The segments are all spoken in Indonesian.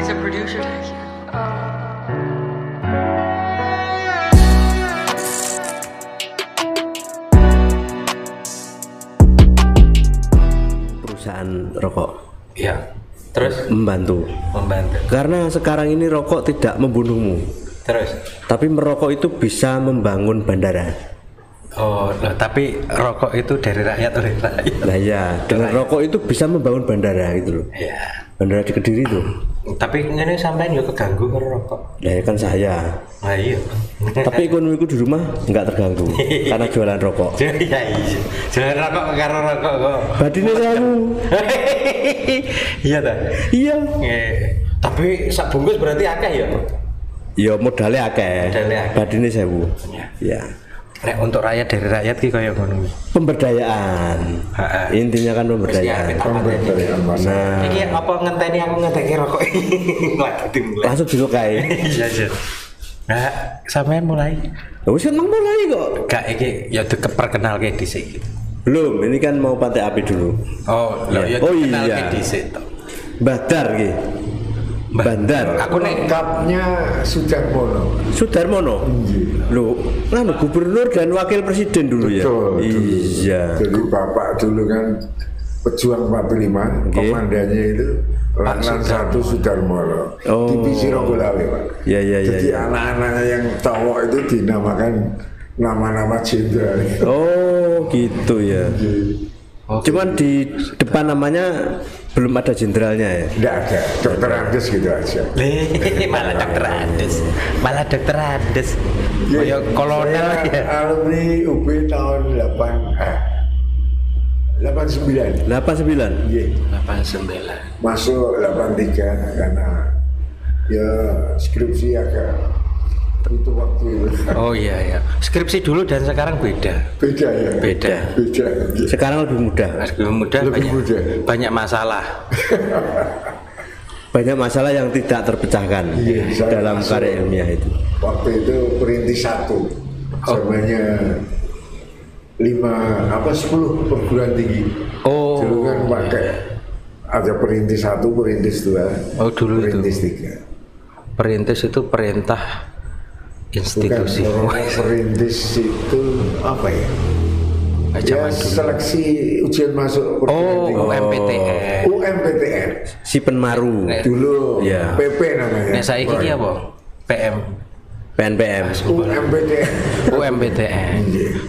He's a producer type. Perusahaan rokok. Iya. Terus Membantu. Karena sekarang ini rokok tidak membunuhmu. Terus. Tapi merokok itu bisa membangun bandara. Oh, loh, tapi rokok itu dari rakyat oleh rakyat. Nah ya, dengan rokok itu bisa membangun bandara gitu loh. Iya. Bandara di Kediri tuh. Tapi ini sampean juga keganggu karo rokok. Nah ya kan saya. Nah iya. Tapi ekonomiku di rumah nggak terganggu karena jualan rokok. Iya iya. Jualan rokok karo rokok kok. Badine kamu. Iya ta? Iya. Tapi sak bungkus berarti akeh ya? Ya modalnya akeh. Modalnya akeh. Badine 1000. Ya. Nek untuk rakyat dari rakyat ki kaya ngono. Pemberdayaan. Intinya kan pemberdayaan. Nah, iki apa ngenteni aku ngetekke rokok lagi dimulai. langsung dilukai. Iya iya. Nah, sampean mulai. Wis kan mulai kok. Gak iki ya perkenalke dhisik. Belum, ini kan mau pantai api dulu. Oh, ya Oh kenalke iya. dhisik to. Badar ki. Bandar. Aku nek lengkapnya Sudarmono. Sudarmono. Loh, nganu gubernur dan wakil presiden dulu ya. Betul. Iya. Jadi bapak dulu kan pejuang 45, komandannya itu Lanlan 1 Sudarmono. Oh. Divisi Ronggolawe, Pak. Iya iya iya. Jadi anak-anak yang cowok itu dinamakan nama-nama jenderal. Oh, gitu ya. Cuman di depan namanya belum ada jenderalnya ya. Tidak ada, dokter Andes gitu aja. malah dokter Andes. Malah dokter Andes. Kaya kolonel ya. Alumni UB tahun 89. 89. Iya. 89. Masuk 83 karena ya skripsi agak butuh waktu itu. Oh iya ya. Skripsi dulu dan sekarang beda. Beda ya. Beda. Beda. Sekarang lebih mudah. Lebih mudah, Lebih banyak, mudah. banyak masalah. Banyak masalah yang tidak terpecahkan Iya, saya dalam masuk. karya ilmiah itu. Waktu itu perintis 1 zamannya 10 perguruan tinggi. Oh. Dulu kan pakai ada perintis 1, perintis 2, Oh, dulu itu. perintis 3. Perintis itu perintah institusi. Bukan, perintis itu apa ya? Ya, Zaman dulu. seleksi ujian masuk perguruan tinggi. UMPTN. UMPTN Si Penmaru, dulu Ya. PP namanya. Nek saiki ki apa? PM. PNPM. UMPTN. UMPTN.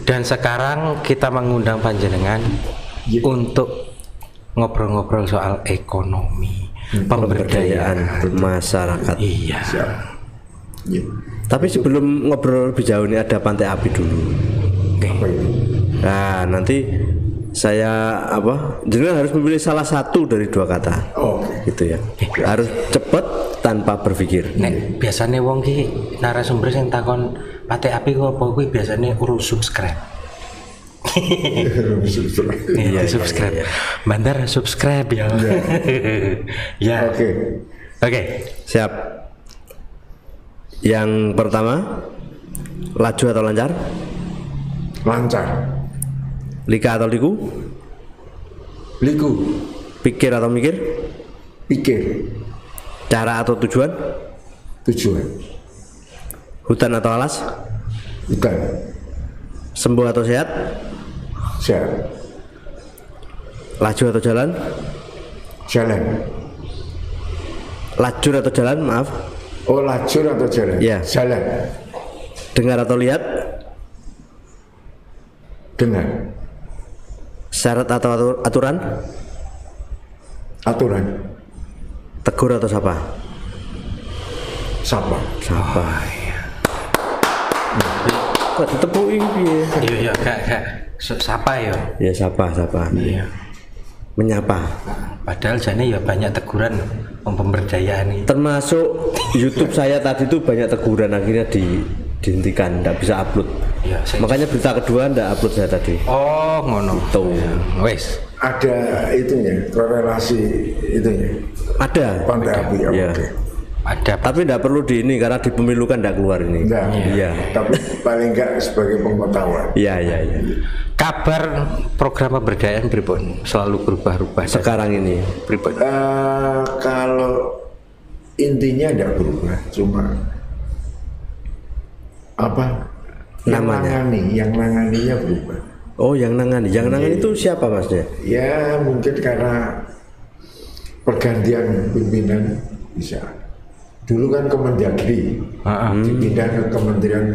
Dan sekarang kita mengundang panjenengan untuk ngobrol-ngobrol soal ekonomi, pemberdayaan. Pemberdayaan masyarakat. Iya. Iya. Tapi sebelum ngobrol lebih jauh ini ada pantai api dulu. Apa itu? Nah, nanti saya jenengan harus memilih salah satu dari 2 kata. Oke. Gitu ya. Harus cepat tanpa berpikir. Nek biasanya wong ki narasumber yang takon pate api ku apa kuwi biasanya urus subscribe. Iya, subscribe. Bandar subscribe ya. Ya. Oke. Oke. Siap. Yang pertama, laju atau lancar? Lancar. Lika atau liku? Liku. Pikir atau mikir? Pikir. Cara atau tujuan? Tujuan. Hutan atau alas? Bukan. Sembuh atau sehat? Sehat. Laju atau jalan? Jalan. Lajur atau jalan? Maaf. Oh, lajur atau jalan? Ya. Jalan. Dengar atau lihat? Dengar. Syarat atau aturan? Aturan. Tegur atau sapa? Sapa. Sapa. Kok ditepuk iki? Iya iya gak siapa ya? Ya sapa. Iya. Menyapa. Padahal jane ya banyak teguran pemberdayaan ini. Termasuk YouTube saya tadi itu banyak teguran, akhirnya dihentikan, tidak bisa upload. Ya, Makanya berita kedua tidak upload saya tadi. Oh, ngono. Tuh. Wes. Ada itunya, korelasi itunya. Ada. Pantai api ya. Iya. Oke. Ada Tapi tidak perlu di ini karena di pemilu kan tidak keluar ini. Enggak. Iya. Tapi paling enggak sebagai pengetahuan. Iya. kabar program pemberdayaan pripun? Selalu berubah-ubah. Sekarang ini Kalau intinya tidak berubah, cuma apa Namanya. yang nanganinya berubah. Oh, yang nangani itu siapa masnya? Ya mungkin karena pergantian pimpinan bisa. Dulu kan Kemendagri dipindah ke Kementerian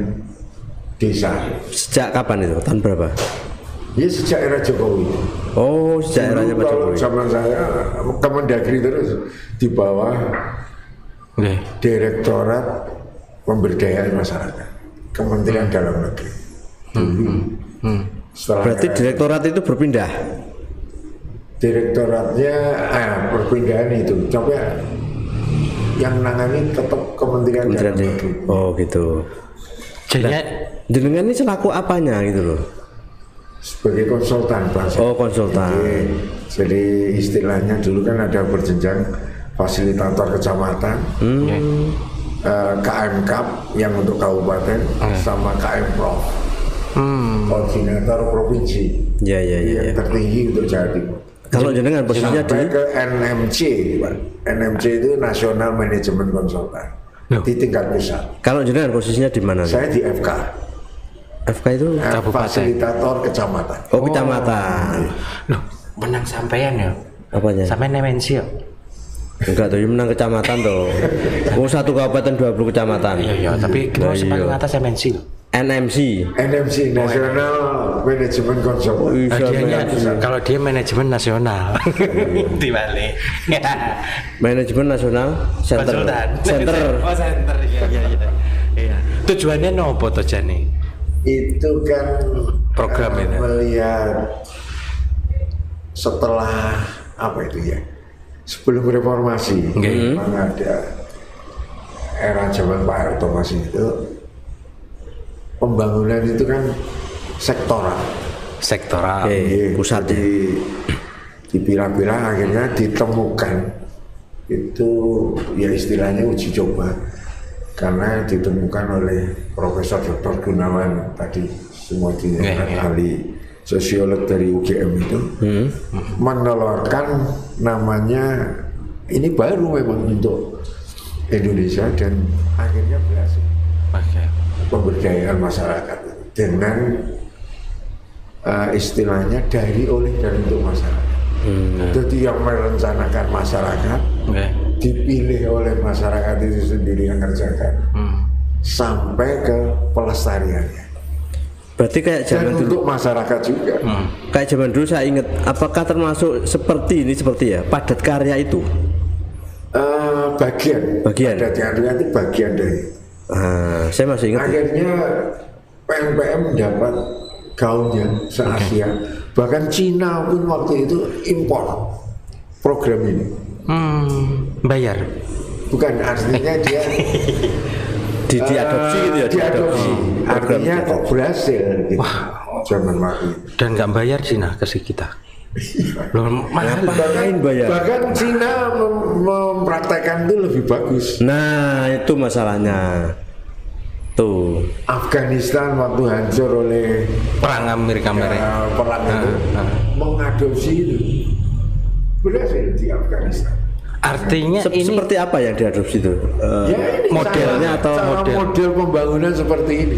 Desa. Sejak kapan itu? Tahun berapa? Ya sejak era Jokowi. Oh, sejak eranya Pak Kalau Jokowi. zaman saya Kemendagri terus di bawah Direktorat Pemberdayaan Masyarakat Kementerian Dalam Negeri. Setelah Berarti direktorat itu berpindah. direktoratnya perpindahan itu, coba yang nangani tetap Kementerian Dalam Negeri. Oh, gitu. Jadinya Jenengan ini selaku apanya gitu loh? Sebagai konsultan Pak. Oh, konsultan. Jadi istilahnya dulu kan ada berjenjang fasilitator kecamatan, KM Kap yang untuk kabupaten, sama KM Prof, koordinator provinsi Ya. yang tertinggi untuk Jawa Timur. Kalau jenengan posisinya Sampai di ke NMC, Pak. NMC itu National Management Consultant di tingkat pusat. kalau jenengan posisinya di mana? Saya di FK, FK itu fasilitator kecamatan. oh, kecamatan. loh, menang sampean ya. Apanya? Sampean MNC ya. Enggak tuh, menang kecamatan tuh. Oh, satu kabupaten 20 kecamatan. Iya, tapi kita Nah, paling iya. atas MNC loh. NMC. NMC National Management Consultant. Bisa Dianya, manajemen. kalau dia manajemen nasional dibalik. Manajemen Nasional Center. Konsultan. Center. Oh, center. Iya. Tujuannya nopo to jane? Itu kan Program itu. melihat setelah apa itu ya, sebelum reformasi memang ada era zaman Pak Harto masih itu, pembangunan itu kan sektoral. Sektoral. Oke, Iya, pusat ya. jadi dipilah-pilah akhirnya ditemukan itu ya istilahnya uji coba, karena ditemukan oleh Profesor Dr. Gunawan tadi semua ahli sosiolog dari UGM itu menelurkan namanya, ini baru memang untuk Indonesia dan akhirnya berhasil Oke. pemberdayaan masyarakat dengan istilahnya dari, oleh, dan untuk masyarakat. Jadi yang merencanakan masyarakat, Oke. dipilih oleh masyarakat itu sendiri yang kerjakan, sampai ke pelestariannya. Berarti kayak Dan zaman dulu. untuk masyarakat juga. Kayak zaman dulu saya ingat, apakah termasuk seperti ya, padat karya itu? Bagian. Bagian. Padat karya itu bagian dari. Saya masih ingat. Akhirnya PMPM mendapat gaunnya se-Asia. Bahkan Cina pun waktu itu impor program ini. Bayar. Bukan, artinya dia Diadopsi gitu ya? diadopsi. Artinya kok berhasil gitu. Zaman waktu itu. Dan nggak bayar Cina ke kita. Loh, mahal. Ngapain bayar? Bahkan Cina mempraktekkan itu lebih bagus. Nah, itu masalahnya. Tuh. Afghanistan waktu hancur oleh Perang Amerika perang itu mengadopsi itu, berhasil di Afghanistan. Artinya ini Seperti apa yang diadopsi itu? Ya, ini modelnya atau model pembangunan seperti ini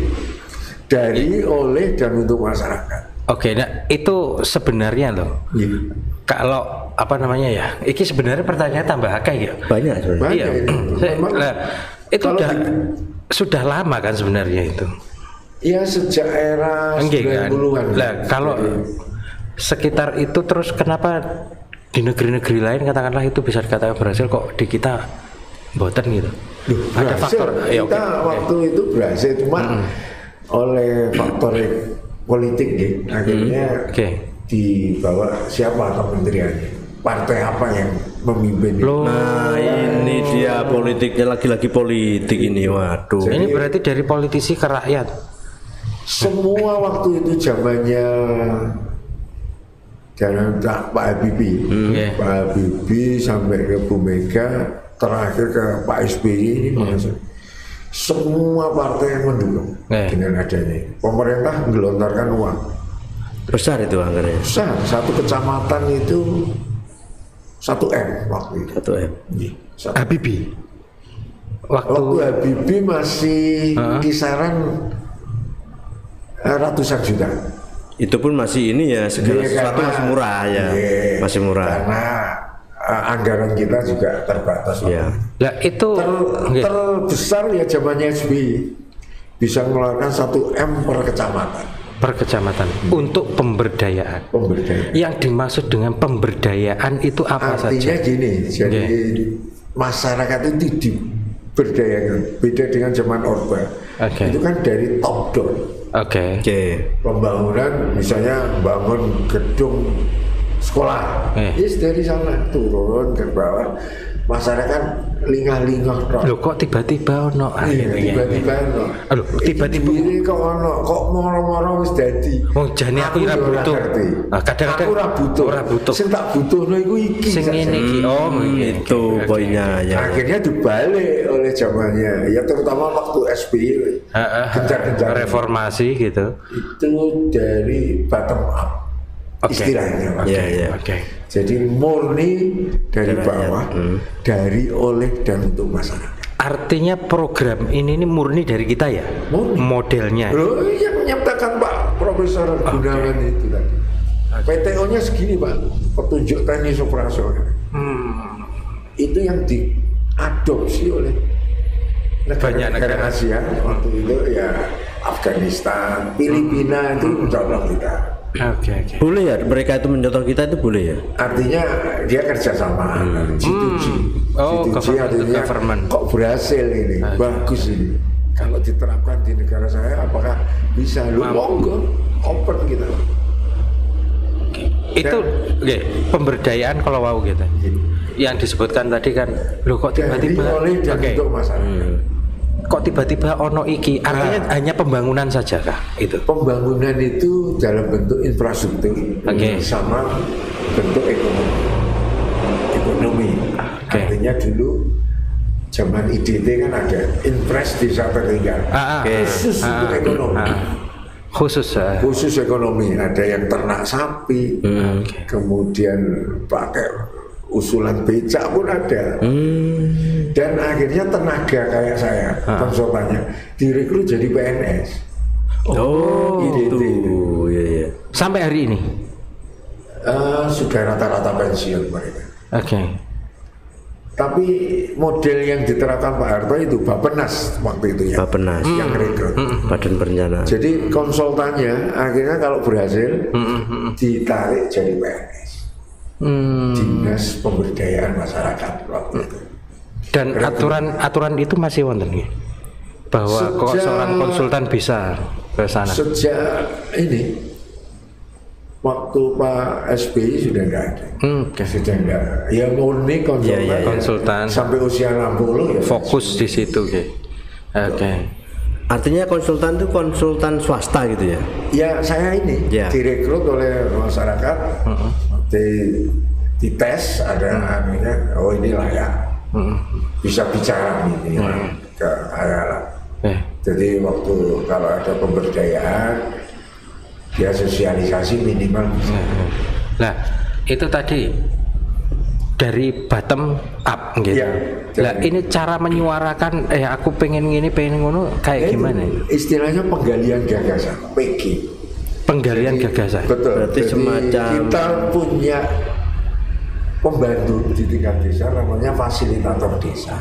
dari, oleh, dan untuk masyarakat. Oke, nah itu sebenarnya loh. Kalau apa namanya ya? Iki sebenarnya pertanyaan tambah akeh ya. banyak sebenarnya. Banyak Iya. ini. Memang Lah, itu kalau sudah lama kan sebenarnya itu. ya sejak era Enggak kan? 90-an. Lah, kalau sekitar itu terus kenapa di negeri-negeri lain katakanlah itu bisa dikatakan berhasil, kok di kita mboten gitu? Ada Berhasil, faktor. Ya, kita waktu itu berhasil, cuma oleh faktor politik ya, akhirnya Oke. dibawa siapa kementeriannya, partai apa yang memimpin. Nah, ini dia politiknya, lagi-lagi politik ini. Waduh. Ini berarti dari politisi ke rakyat. Semua waktu itu zamannya jangan Pak Habibie, Pak Habibie sampai ke Bu Mega, terakhir ke Pak SBY ini masuk. Semua partai yang mendukung dengan adanya. Pemerintah menggelontorkan uang Besar itu anggarannya. besar, satu kecamatan itu 1 M waktu itu. 1 M. Satu. Habibie. Waktu Habibie masih kisaran ratusan juta. Itu pun masih ini ya, segala sesuatu masih murah ya, masih murah. Karena anggaran kita juga terbatas. Ya. Lah itu terbesar ya zamannya SBY, bisa mengeluarkan 1 M per kecamatan. Untuk pemberdayaan. Yang dimaksud dengan pemberdayaan itu apa saja? Artinya gini, jadi masyarakat itu diberdayakan. Beda dengan zaman Orba. Itu kan dari top down. Pembangunan misalnya bangun gedung sekolah, dari sana turun ke bawah, masyarakat lingah-lingah. Loh kok tiba-tiba ono? Tiba-tiba kok moro-moro wis dadi. Wong jane aku ora butuh. Kadang-kadang ora butuh. Sing tak butuhno iku iki. Sing ngene iki. Itu poinnya ya. Akhirnya dibalik oleh zamannya. Ya terutama waktu SBY gencar-gencar reformasi gitu. Itu dari bottom up. Istilahnya. Jadi murni dari bawah, dari oleh dan untuk masyarakat. Artinya program ini murni dari kita ya? Murni. Modelnya? Loh, yang menyatakan Pak Profesor Gunawan itu tadi. PTO-nya segini Pak, petunjuk teknis operasional. Itu yang diadopsi oleh negara Asia waktu itu ya, Afghanistan, Filipina itu mencontoh kita. Boleh ya mereka itu mencontoh kita itu boleh ya? Artinya dia kerjasama G2G. Artinya kok berhasil ini, bagus ini. Kalau diterapkan di negara saya apakah bisa? Lu monggo, open kita. Itu pemberdayaan kalau mau gitu. Yang disebutkan tadi kan, lo kok tiba-tiba untuk masyarakat. Kok tiba-tiba ono iki, artinya hanya pembangunan saja kah itu? Pembangunan itu dalam bentuk infrastruktur sama bentuk ekonomi. Artinya dulu zaman IDT kan ada Impres Desa Tertinggal khusus untuk ekonomi. Khusus ekonomi, ada yang ternak sapi, kemudian pakai usulan becak pun ada. Dan akhirnya tenaga kayak saya, konsultannya direkrut jadi PNS. Gitu. Ya. Sampai hari ini sudah rata-rata pensiun mereka. Tapi model yang diterapkan Pak Harto itu Bappenas waktu itu ya. Bappenas yang rekrut. Badan Perencanaan. Jadi konsultannya akhirnya kalau berhasil ditarik jadi PNS. Dinas Pemberdayaan Masyarakat waktu itu. Dan aturan itu masih wonten ya? Bahwa seorang konsultan bisa ke sana. Sejak ini waktu Pak SBY sudah enggak ada. Sudah enggak. Ya murni konsultan sampai usia 60 ya. Fokus di situ Artinya konsultan itu konsultan swasta gitu ya? Ya saya ini direkrut oleh masyarakat, dites ada anunya, oh ini layak. Bisa bicara ini ke anak. Jadi waktu kalau ada pemberdayaan dia sosialisasi minimal bisa. Nah itu tadi dari bottom up gitu. Nah ini cara menyuarakan aku pengen gini pengen ngono kayak gimana? Istilahnya penggalian gagasan, PG. Penggalian gagasan. Betul. Berarti semacam kita punya pembantu di tingkat desa namanya fasilitator desa.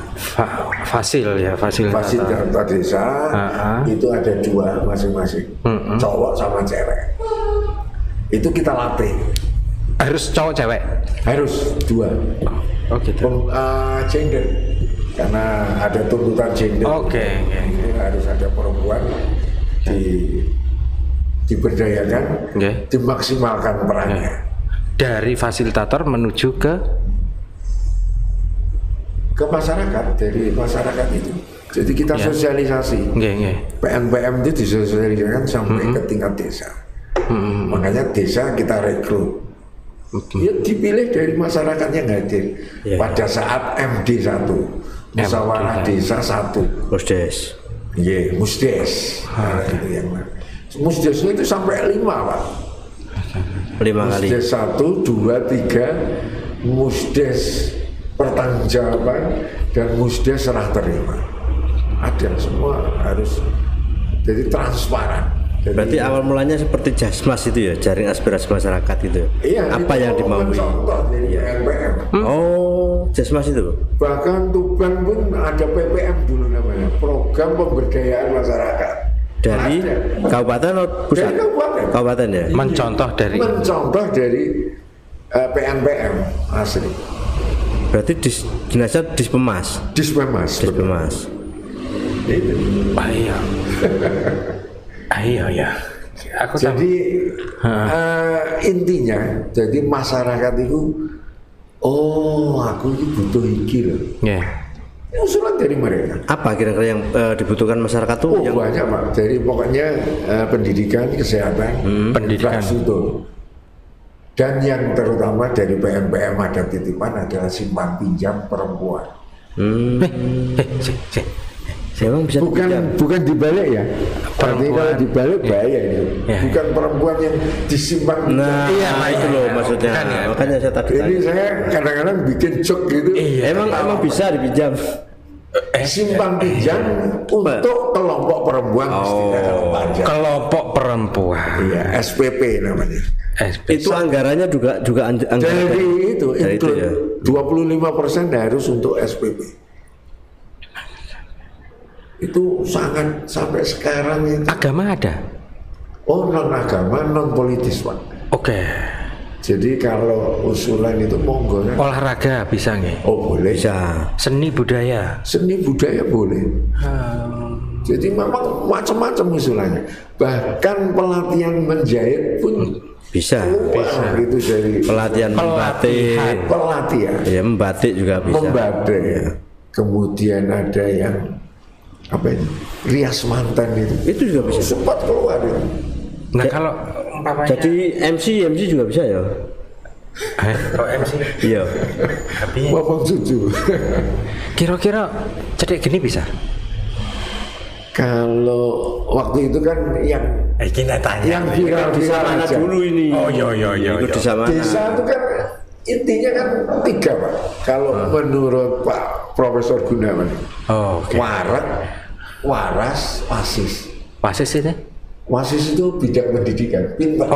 Fasilitator desa itu ada 2 masing-masing, cowok sama cewek. Itu kita latih. Harus cowok cewek? Harus 2. Gender, karena ada tuntutan gender. Harus ada perempuan diberdayakan, dimaksimalkan perannya. Dari fasilitator menuju ke masyarakat, dari masyarakat itu. Jadi kita sosialisasi. PNPM itu disosialisasikan sampai ke tingkat desa. Makanya desa kita rekrut. Ya dipilih dari masyarakatnya hadir. Pada saat MD 1, musyawarah desa 1. Musdes. Musdes. Itu yang Musdes itu sampai 5 Pak. 5 kali. Musdes 1, 2, 3, Musdes pertanggungjawaban dan Musdes serah terima. ada semua harus jadi transparan. Jadi, berarti awal mulanya seperti Jasmas itu ya, jaring aspirasi masyarakat itu. Iya, apa yang dimaui? Contoh dari PNPM. Oh, Jasmas itu. Bahkan Tuban pun ada PPM dulu namanya, program pemberdayaan masyarakat. Dari ada. kabupaten atau pusat? Dari kabupaten. Kabupaten ya. Mencontoh dari PNPM asli. Berarti jenazah Dispemas. Dispemas. Itu. Iya ya. Aku jadi intinya, jadi masyarakat itu, aku ini butuh iki loh. Usulan dari mereka. Apa kira-kira yang dibutuhkan masyarakat tuh? Yang banyak Pak. Jadi pokoknya pendidikan, kesehatan, pendidikan. Dan yang terutama dari PNPM ada titipan adalah simpan pinjam perempuan. Emang bisa bukan dibalik ya. Berarti kalau dibalik bahaya ini. Bukan perempuan yang disimpan. Nah, itu loh maksudnya. Makanya saya tadi. Ini saya kadang-kadang bikin joke gitu. Emang bisa dipinjam. Simpan pinjam untuk kelompok perempuan. Kelompok perempuan. Iya, SPP namanya. Itu anggarannya juga anggaran. Jadi itu ya. 25% harus untuk SPP. Itu sangat sampai sekarang itu. Agama ada? Oh, non agama, non politis Pak. Oke. Jadi kalau usulan itu monggo. Olahraga bisa nggak? Oh boleh. Bisa. Seni budaya boleh. Jadi memang macam-macam usulannya. Bahkan pelatihan menjahit pun bisa. Itu dari pelatihan membatik. Ya, membatik juga bisa. Membatik. Ya. Kemudian ada yang rias mantan itu juga bisa. Sempat keluar itu. Nah kalau jadi MC juga bisa ya. Kalau MC iya. Tapi Bapak Cucu. Kira-kira cedek gini bisa? Kalau waktu itu kan yang kita tanya yang viral di mana dulu ini. Oh iya. Desa itu kan intinya kan 3 Pak. Kalau menurut Pak Profesor Gunawan. Waras, Wasis itu? Wasis itu bidang pendidikan, pintar.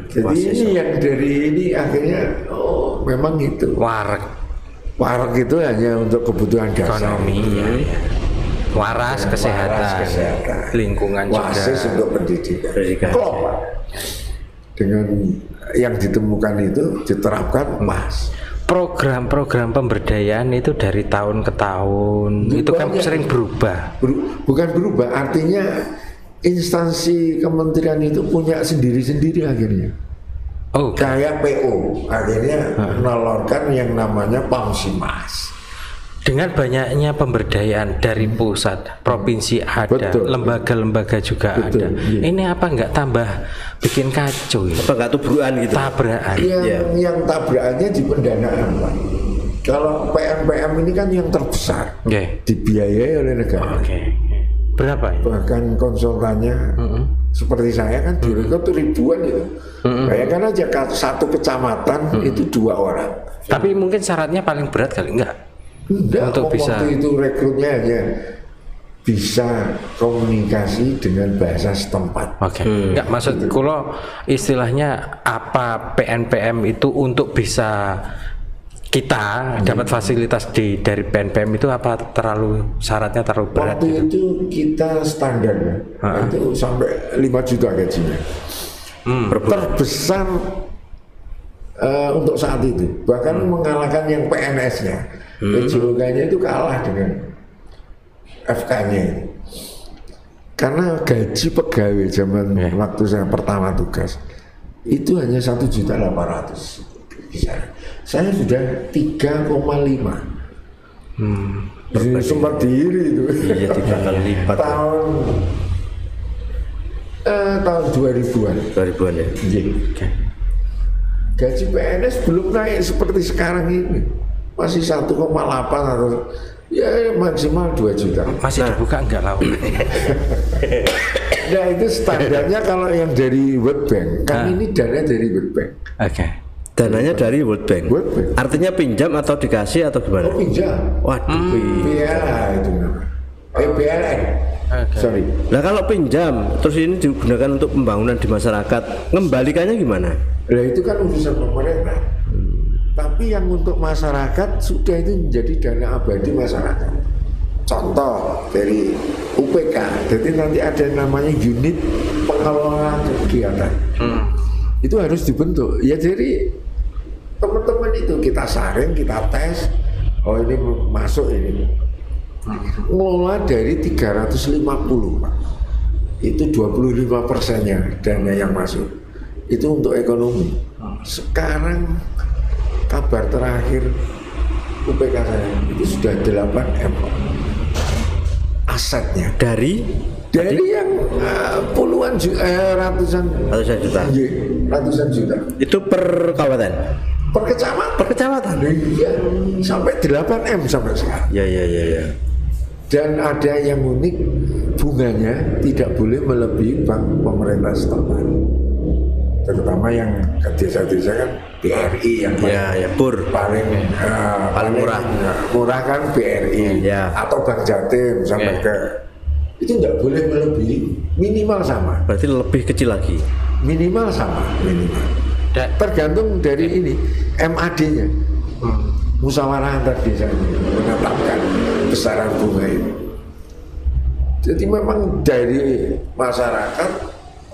Jadi wasis, ini yang dari ini akhirnya memang itu. Warak itu hanya untuk kebutuhan dasar. Ekonomi. Waras, kesehatan. Lingkungan juga. Wasis untuk pendidikan. Klop. Dengan yang ditemukan itu diterapkan Mas. Program-program pemberdayaan itu dari tahun ke tahun itu kan sering berubah. Bukan berubah, artinya instansi kementerian itu punya sendiri-sendiri akhirnya. Kayak PO akhirnya menelurkan yang namanya Pamsimas. Dengan banyaknya pemberdayaan dari pusat, provinsi ada, lembaga-lembaga juga ada. Ini apa nggak tambah bikin kacau? Apa nggak tubrukan gitu? Tabrakan. Yang tabrakannya di pendanaan Pak. Kalau PNPM ini kan yang terbesar, dibiayai oleh negara. Berapa ya? Bahkan konsultannya seperti saya kan direkrut ribuan itu. Bayangkan aja satu kecamatan itu 2 orang. Tapi mungkin syaratnya paling berat kali enggak? Untuk bisa waktu itu rekrutnya hanya bisa komunikasi dengan bahasa setempat. Enggak maksud kalau istilahnya apa PNPM itu untuk bisa kita dapat fasilitas dari PNPM itu apa syaratnya terlalu berat? Waktu itu kita standar itu sampai 5 juta gajinya. Terbesar untuk saat itu, bahkan mengalahkan yang PNS-nya. PJOK-nya itu kalah dengan FK-nya. Karena gaji pegawai zaman waktu saya pertama tugas itu hanya 1.800.000. Saya sudah 3,5. Sempat diri itu. Iya, 3 kali lipat. Tahun 2000-an. 2000-an ya. Gaji PNS belum naik seperti sekarang ini. Masih 1,8 atau ya maksimal 2 juta. Masih dibuka enggak lah? Nah itu standarnya kalau yang dari World Bank. Kan ini dana dari World Bank. Dananya dari World Bank. Artinya pinjam atau dikasih atau gimana? Pinjam. Waduh. Iya itu. PLN. Sorry. Nah kalau pinjam terus ini digunakan untuk pembangunan di masyarakat, ngembalikannya gimana? Nah itu kan urusan pemerintah. Tapi yang untuk masyarakat sudah itu menjadi dana abadi masyarakat. Contoh dari UPK, jadi nanti ada namanya unit pengelolaan kegiatan. Itu harus dibentuk. Ya jadi teman-teman itu kita saring, kita tes. Oh ini masuk ini. Ngelola dari 350 Pak. Itu 25%-nya dana yang masuk. Itu untuk ekonomi. Sekarang kabar terakhir UPK saya itu sudah 8M asetnya dari yang puluhan juta, ratusan juta. Ratusan juta. Itu per kabupaten? Per kecamatan. Iya, sampai 8M sampai sekarang. Ya. Dan ada yang unik, bunganya tidak boleh melebihi bank pemerintah setempat. Terutama yang ke desa-desa kan BRI yang paling murah kan BRI atau Bank Jatim sampai ke itu tidak boleh melebihi, minimal sama. Berarti lebih kecil lagi. Minimal sama. Tergantung dari ini MAD-nya. Musyawarah antar desa menetapkan besaran bunga ini. Jadi memang dari masyarakat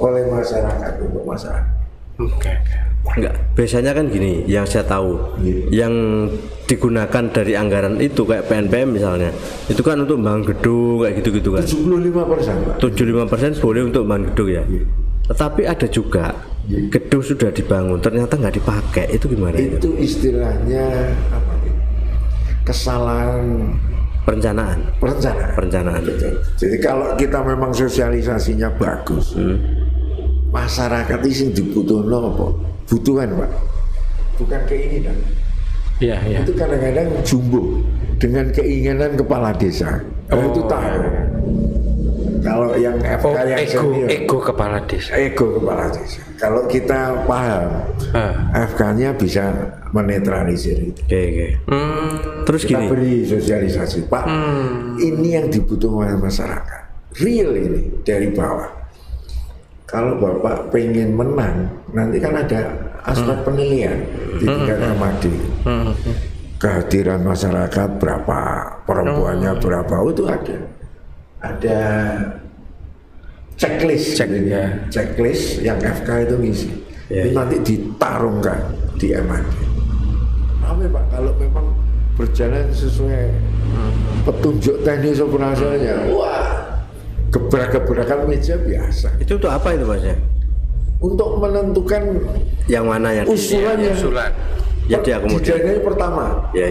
oleh masyarakat untuk masyarakat. Enggak, biasanya kan gini, yang saya tahu, yang digunakan dari anggaran itu kayak PNPM misalnya, itu kan untuk bangun gedung kayak gitu-gitu kan. 75%. 75% boleh untuk bangun gedung ya. Tetapi ada juga gedung sudah dibangun ternyata nggak dipakai, itu gimana? Itu istilahnya apa? Kesalahan perencanaan. Betul. Jadi kalau kita memang sosialisasinya bagus, masyarakat ini dibutuhkan apa? Butuhan Pak, bukan keinginan. Iya. Itu kadang-kadang jumbo dengan keinginan kepala desa. Itu tahu. Kalau yang FK yang ego kepala desa. Kalau kita paham, FK-nya bisa menetralisir itu. Oke. Terus kita gini, beri sosialisasi, Pak. Ini yang dibutuhkan masyarakat. Real ini dari bawah. Kalau Bapak pengen menang, nanti kan ada aspek penilaian di tingkat MAD. Kehadiran masyarakat berapa, perempuannya berapa, itu ada checklist, checklist yang FK itu ngisi. Itu nanti ditarungkan di MAD. Tapi Pak, kalau memang berjalan sesuai petunjuk teknis operasionalnya, wah, gebrak-gebrakan meja biasa. Itu untuk apa itu Mas ya? Untuk menentukan yang mana yang usulan ya dia kemudian pertama. Ya.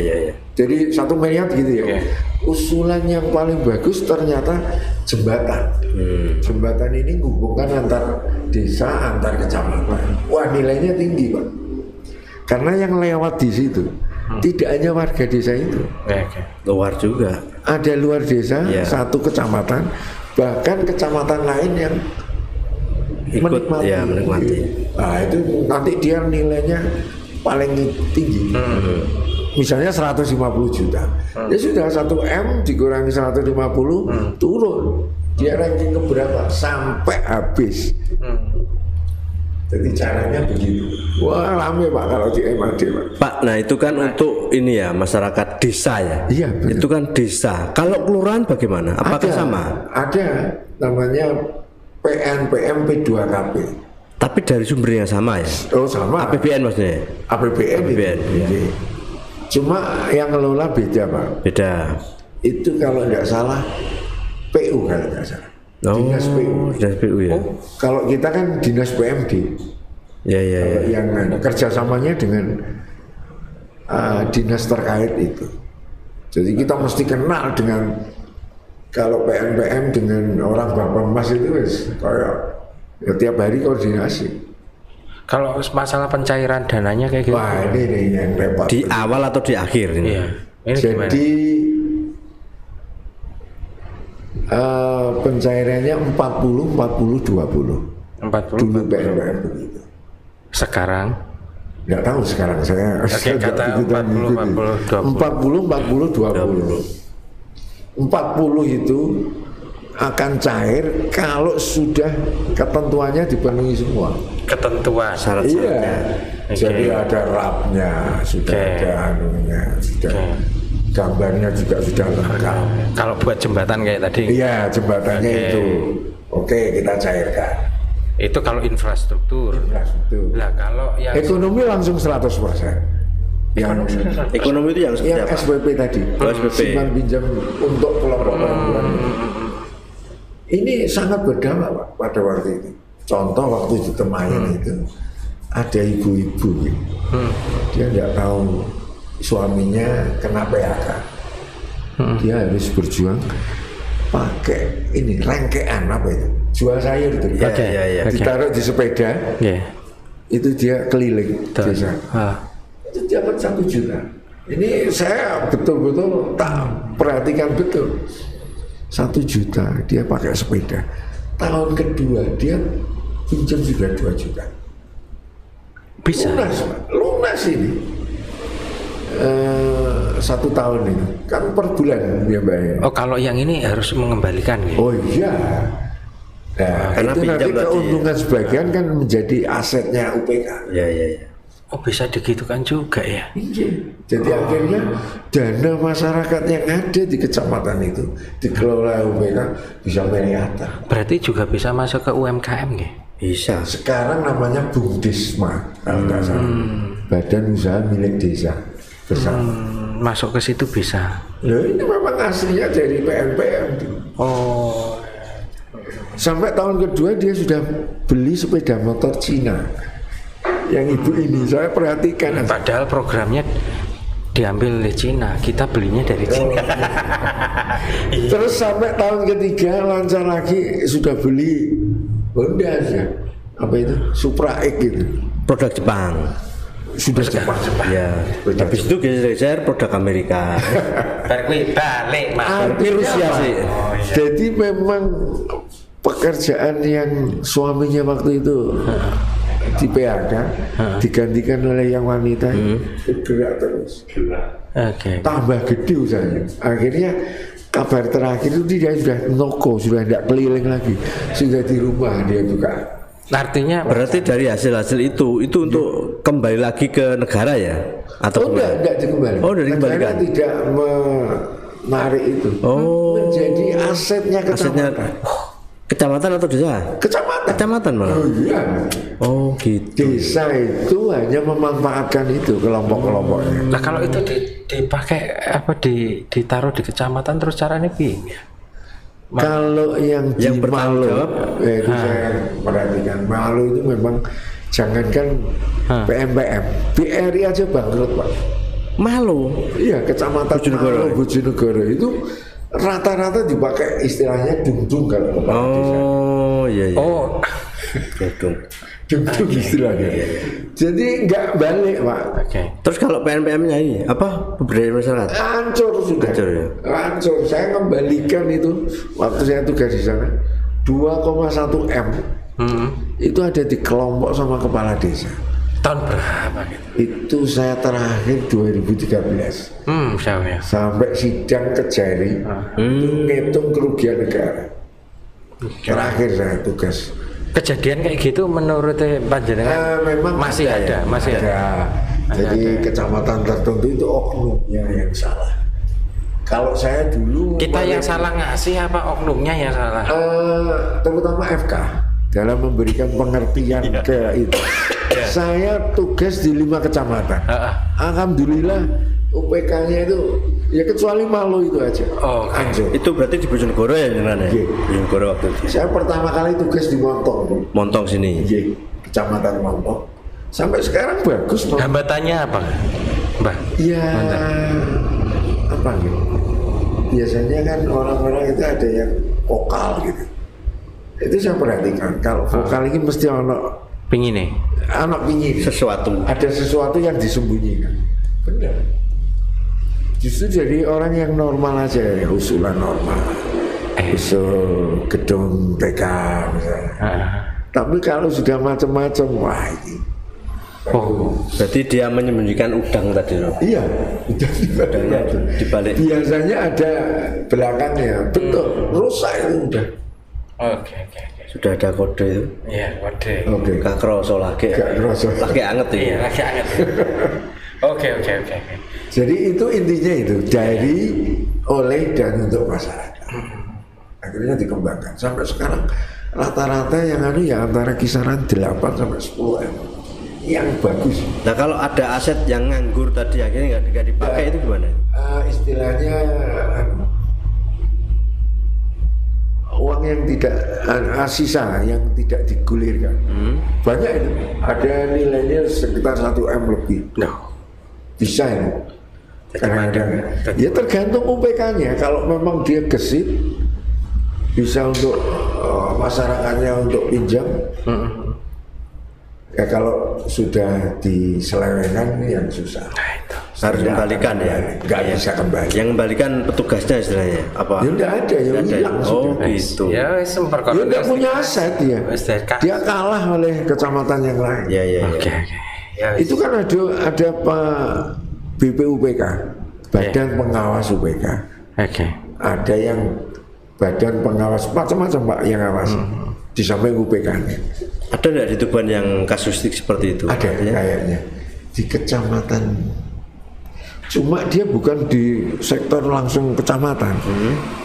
Jadi 1 miliar gitu ya. Usulan yang paling bagus ternyata jembatan. Jembatan ini menghubungkan antar desa, antar kecamatan. Wah, nilainya tinggi Pak. Karena yang lewat di situ tidak hanya warga desa itu. Luar juga. Ada luar desa, satu kecamatan, bahkan kecamatan lain yang menikmati. Nah, itu nanti dia nilainya paling tinggi. Misalnya 150 juta. Ya sudah 1M dikurangi 150 turun. Dia ranking ke berapa? Sampai habis. Jadi caranya begitu. Wah, rame Pak kalau di MAD Pak. Pak, nah itu kan untuk ini ya masyarakat desa ya. Iya, betul. Itu kan desa. Kalau kelurahan bagaimana? Apakah sama? Ada namanya PNPM P2KP. Tapi dari sumber yang sama ya? Oh sama. APBN maksudnya? APBN. Ya. Cuma yang ngelola beda Pak. Beda. Itu kalau nggak salah PU kalau nggak salah. Dinas PU ya. Kalau kita kan dinas PMD. Ya. Yang kerjasamanya dengan dinas terkait itu. Jadi kita mesti kenal dengan kalau PNPM dengan orang Bappemas itu kayak ya, tiap hari koordinasi. Kalau masalah pencairan dananya kayak gitu. Wah, ini yang repot. Di awal atau di akhir ini? Iya. Ini jadi pencairannya 40-40-20. 40 dulu PNPM begitu. Sekarang nggak tahu sekarang saya kata 40-40-20. 40-40-20. itu akan cair kalau sudah ketentuannya dipenuhi semua. Ketentuan Iya. Jadi ada rapnya, sudah ada anunya, sudah gambarnya juga sudah lengkap. Kalau buat jembatan kayak tadi. Iya, jembatannya itu. Oke, kita cairkan. Itu kalau infrastruktur. Nah, kalau yang ekonomi langsung 100%. Yang ekonomi itu yang seperti apa? SPP tadi. Simpan pinjam untuk kelompok perempuan. Ini sangat berdampak Pak pada waktu itu. Contoh waktu di Temayan itu ada ibu-ibu, dia nggak tahu suaminya kena PHK, dia harus berjuang pakai ini rangkaian apa itu, jual sayur itu, ditaruh di sepeda, itu dia keliling desa, itu dapat 1 juta. Ini saya betul-betul tak perhatikan betul. 1 juta dia pakai sepeda. Tahun kedua dia pinjam sudah 2 juta. Bisa. Lunas ini. 1 tahun ini kan per bulan dia bayar. Oh, kalau yang ini harus mengembalikan ya? Oh iya. Nah, itu nanti keuntungan sebagian kan menjadi asetnya UPK. Iya. Oh, bisa digitukan juga ya? Iya. Jadi akhirnya dana masyarakat yang ada di kecamatan itu dikelola UPK bisa merata. Berarti juga bisa masuk ke UMKM ya? Bisa. Sekarang namanya BUMDesma kalau nggak salah. Badan Usaha Milik Desa Bersama. Masuk ke situ bisa. Loh, ini memang aslinya dari PNPM. Oh. Sampai tahun kedua dia sudah beli sepeda motor Cina. Yang ibu ini saya perhatikan. Padahal programnya diambil dari Cina, kita belinya dari Cina. Terus sampai tahun ketiga lancar lagi sudah beli Honda ya. Apa itu? Supra X gitu. Produk Jepang. Sudah Jepang. Ya. Habis itu geser produk Amerika. Balik Mas. Ini Rusia sih. Jadi memang pekerjaan yang suaminya waktu itu di PHK digantikan oleh yang wanita gerak terus. Tambah gede usahanya. Akhirnya kabar terakhir itu dia sudah noko, sudah tidak keliling lagi, sudah di rumah dia buka. Artinya berarti dari hasil itu untuk kembali lagi ke negara ya? Atau tidak dikembalikan. Oh, dari negara tidak menarik itu. Menjadi asetnya kecamatan. Kecamatan atau desa? Kecamatan malah. Oh iya. Oh gitu. Desa itu hanya memanfaatkan itu kelompok-kelompoknya. Nah kalau itu dipakai apa ditaruh di kecamatan terus caranya piye? Kalau yang di Malu, itu saya perhatikan Malu itu memang jangankan PNPM, BRI aja bangkrut Pak. Malu? Iya, kecamatan Malu, Bojonegoro itu rata-rata dipakai istilahnya dung-dung kalau kepala desa. Oh iya. Oh, dung-dung istilahnya. Jadi nggak balik Pak. Terus kalau PNPM-nya ini apa pemberdayaan masyarakat? Hancur sudah. Hancur. Saya kembalikan itu waktu saya tugas di sana 2,1 M. Itu ada di kelompok sama kepala desa. Tahun berapa gitu? Itu saya terakhir 2013. Sampai sidang Kejari ngitung kerugian negara. Terakhir saya tugas. Kejadian kayak gitu menurut panjenengan memang masih ada. Jadi kecamatan tertentu itu oknumnya yang salah. Kalau saya dulu kita yang salah ngasih apa oknumnya yang salah? Terutama FK dalam memberikan pengertian ke itu. Saya tugas di 5 kecamatan. Alhamdulillah UPK-nya itu ya kecuali Malu itu aja. Itu berarti di Bojonegoro ya jenengan ya? Bojonegoro waktu itu. Saya pertama kali tugas di Montong. Montong sini. Kecamatan Montong. Sampai sekarang bagus. Hambatannya apa, Mbah? Ya apa gitu? Biasanya kan orang-orang itu ada yang vokal gitu. Itu saya perhatikan. Kalau vokal ini mesti anak pingin sesuatu. Ada sesuatu yang disembunyikan. Benar. Justru jadi orang yang normal aja ya, usulan normal. Usul gedung TK misalnya. Tapi kalau sudah macam-macam, wah ini Oh, berarti dia menyembunyikan udang tadi loh. Iya, udangnya di balik. Biasanya ada belakangnya, betul. Rusak itu udah. Oke. Sudah ada kode itu. Iya, kode. Oke. Gak kroso lagi. Lagi anget ya. Iya, lagi anget. Oke. Jadi itu intinya itu dari, oleh dan untuk masyarakat. Akhirnya dikembangkan sampai sekarang rata-rata yang ya antara kisaran 8 sampai 10 M yang bagus. Nah kalau ada aset yang nganggur tadi akhirnya nggak dipakai itu gimana? Istilahnya uang yang tidak sisa yang tidak digulirkan. Banyak itu. Ada nilainya sekitar 1 M lebih. Bisa ini. Ya tergantung UPK-nya. Kalau memang dia gesit, bisa untuk masyarakatnya untuk pinjam. Ya kalau sudah diselewengkan yang susah. Harus kembalikan ya. Nggak bisa kembali. Yang kembalikan petugasnya istilahnya apa? Ya enggak ada, ya hilang Oh sudah. gitu. Ya Dia enggak punya aset dia. Dia kalah oleh kecamatan yang lain. Iya. Oke. Ya, Itu kan ada Pak BPUPK, Badan Pengawas UPK. Oke. Ada yang Badan Pengawas macam-macam Pak yang awas. Di samping UPK-nya. Ada nggak di Tuban yang kasustik seperti itu? Ada kayaknya di kecamatan. Cuma dia bukan di sektor langsung kecamatan,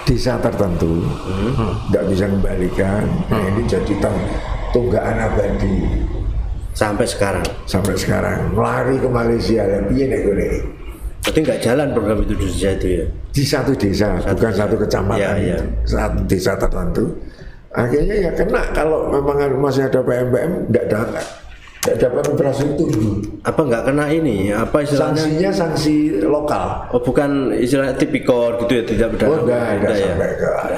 desa tertentu, nggak bisa kembalikan. Nah, ini jadi tunggakan abadi Sampai sekarang lari ke Malaysia lagi nih. Berarti nggak jalan program itu di desa itu ya? Di satu desa, bukan satu kecamatan, Iya. satu desa tertentu. Akhirnya ya kena kalau memang masih ada PMPM nggak dapat infrastruktur. Apa nggak kena ini? Apa istilahnya? Sanksinya sanksi lokal. Oh bukan istilahnya tipikor gitu ya, tidak berdasar. Oh enggak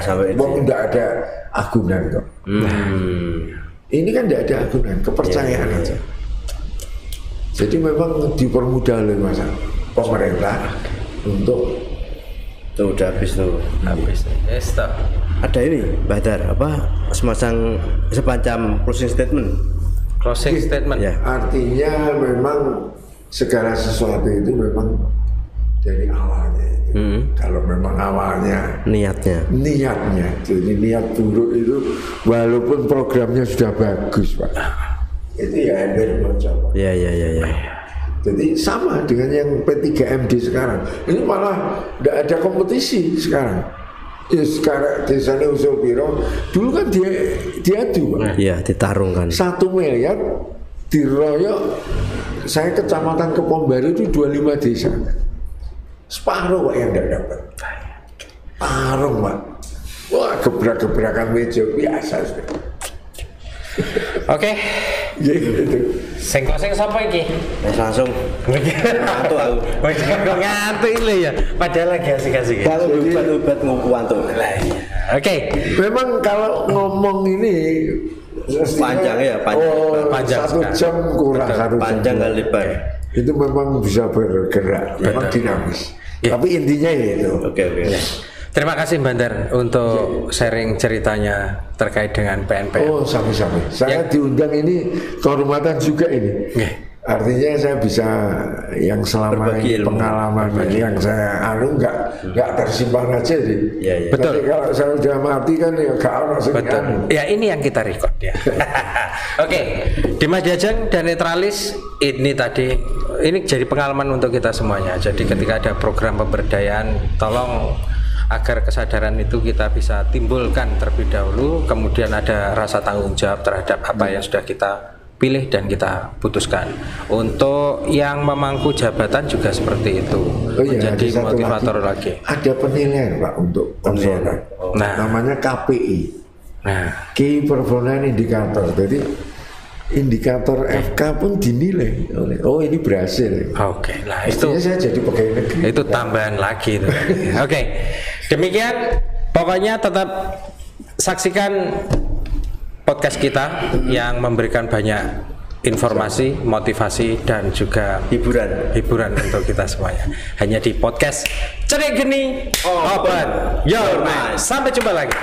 sampai itu. Enggak ada agunan kok. Ini kan enggak ada agunan, kepercayaan aja. Jadi memang dipermudah oleh pemerintah untuk tuh udah habis tuh. Stop. Ada ini Badar apa semacam closing statement. Ya. Artinya memang segala sesuatu itu memang dari awalnya itu. Kalau memang awalnya niatnya, jadi niat buruk itu walaupun programnya sudah bagus Pak, itu ya ember bocor. Iya. Jadi sama dengan yang P3MD sekarang. Ini malah tidak ada kompetisi sekarang. Ya sekarang desanya usul biro. Dulu kan diadu. Iya, ditarungkan. 1 miliar diroyok. Saya kecamatan Kepombaru itu 25 desa. Separuh Pak yang tidak dapat. Tarung Pak. Wah gebrak-gebrakan meja biasa. Oke. Gitu. Sing sapa iki? Langsung ngantuk aku. Ngantuk ini ya. Padahal lagi asik-asik. Kalau obat ngantuk. Oke. Memang kalau ngomong ini panjang ya, panjang 1 jam kurang 1 jam. Panjang kali lebar. Itu memang bisa bergerak, memang dinamis. Tapi intinya ya itu. Oke. Terima kasih Bandar untuk sharing ceritanya terkait dengan PNPM. Oh, sama-sama. Saya diundang ini kehormatan juga ini. Artinya saya bisa yang selama ini pengalaman yang saya nggak tersimpan aja sih. Iya. Betul. Nanti kalau saya udah mati kan ya nggak harus. Betul. Ya ini yang kita record ya. Oke, Dimas Diajeng dan Netralis ini tadi ini jadi pengalaman untuk kita semuanya. Jadi ketika ada program pemberdayaan, tolong agar kesadaran itu kita bisa timbulkan terlebih dahulu, kemudian ada rasa tanggung jawab terhadap apa yang sudah kita pilih dan kita putuskan. Untuk yang memangku jabatan juga seperti itu, menjadi motivator lagi. Ada penilaian Pak untuk konsultan. Namanya KPI. Key Performance Indicator. Jadi indikator FK pun dinilai oleh ini berhasil. Oke, lah itu saya jadi pegawai negeri. Itu tambahan lagi itu. Oke. Demikian pokoknya tetap saksikan podcast kita yang memberikan banyak informasi, motivasi dan juga hiburan untuk kita semuanya. Hanya di podcast Cerik Geni Open Your Mind. Sampai jumpa lagi.